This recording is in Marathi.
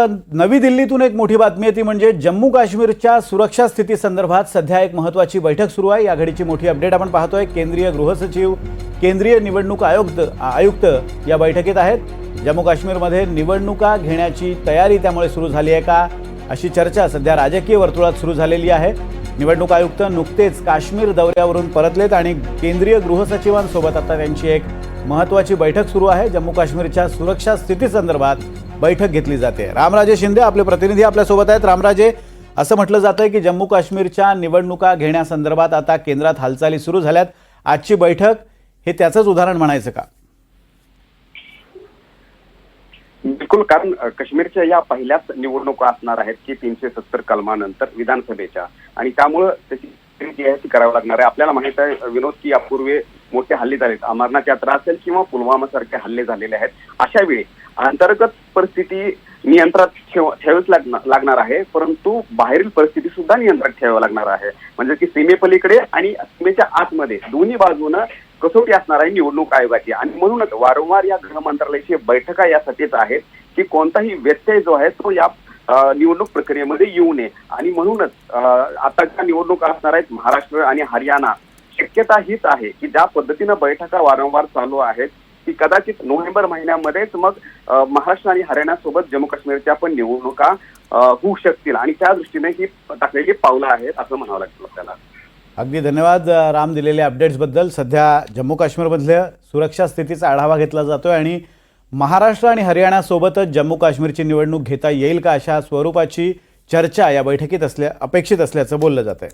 नवी दिल्लीतून एक मोठी बातमी आहे ती म्हणजे जम्मू काश्मीरच्या सुरक्षा स्थिती संदर्भात सध्या एक महत्त्वाची बैठक सुरू आहे। या घडीची मोठी अपडेट आपण पाहतोय। केंद्रीय गृहसचिव, केंद्रीय निवडणूक आयुक्त या बैठकीत आहेत। जम्मू काश्मीरमध्ये निवडणुका घेण्याची तयारी त्यामुळे सुरू झाली आहे का, अशी चर्चा सध्या राजकीय वर्तुळात सुरू झालेली आहे। निवडणूक आयुक्त नुकतेच काश्मीर दौऱ्यावरून परतलेत आणि केंद्रीय गृहसचिवांसोबत आता त्यांची एक महत्त्वाची बैठक सुरू आहे। जम्मू काश्मीरच्या सुरक्षा स्थिती संदर्भात बैठक घेतली जाते। रामराजे शिंदे आपले प्रतिनिधी आपल्यासोबत आहेत। रामराजे, असं म्हटलं जातंय की जम्मू काश्मीरच्या निवडणुका घेण्यासंदर्भात आता केंद्रात हालचाली सुरू झाल्यात। आजची बैठक हे त्याचंच उदाहरण म्हणायचं का? बिलकुल, कारण काश्मीरच्या या पहिल्याच निवडणुका असणार आहेत की 370 कलमानंतर विधानसभेच्या, आणि त्यामुळे त्याची ती करावी लागणार आहे। आपल्याला माहित आहे विनोद की यापूर्वी मोठे हल्ले झालेत, अमरनाथ यात्रा असेल किंवा पुलवामा सारखे हल्ले झालेले आहेत। अशा वेळी अंतर्गत परिस्थिती नियंत्रणात ठेवावीच लागणार आहे, परंतु बाहेरील परिस्थिती सुद्धा नियंत्रणात ठेवावी लागणार आहे। म्हणजे की सीमेपलीकडे आणि सीमेच्या आतमध्ये दोन्ही बाजूनं कसोटी असणार आहे निवडणूक आयोगाची। आणि म्हणूनच वारंवार या गृह मंत्रालयाची बैठका यासाठीच आहेत की कोणताही व्यत्यय जो आहे तो या निवडणूक प्रक्रियेमध्ये येऊ नये। आणि म्हणूनच आताच्या निवडणुका असणार आहेत महाराष्ट्र आणि हरियाणा। शक्यता हीच आहे की ज्या पद्धतीनं बैठका वारंवार चालू आहेत की कदाचित नोव्हेंबर महिन्यामध्येच मग महाराष्ट्र आणि हरियाणासोबत जम्मू काश्मीरच्या पण निवडणुका होऊ शकतील, आणि त्या दृष्टीने ही टाकलेली पावलं आहेत असं म्हणावं लागतं आपल्याला। अगदी धन्यवाद राम, दिलेल्या अपडेट्सबद्दल। सध्या जम्मू काश्मीरमधल्या सुरक्षा स्थितीचा आढावा घेतला जातोय आणि महाराष्ट्र आणि हरियाणासोबतच जम्मू काश्मीरची निवडणूक घेता येईल का, अशा स्वरूपाची चर्चा या बैठकीत अपेक्षित असल्याचं बोललं जात आहे।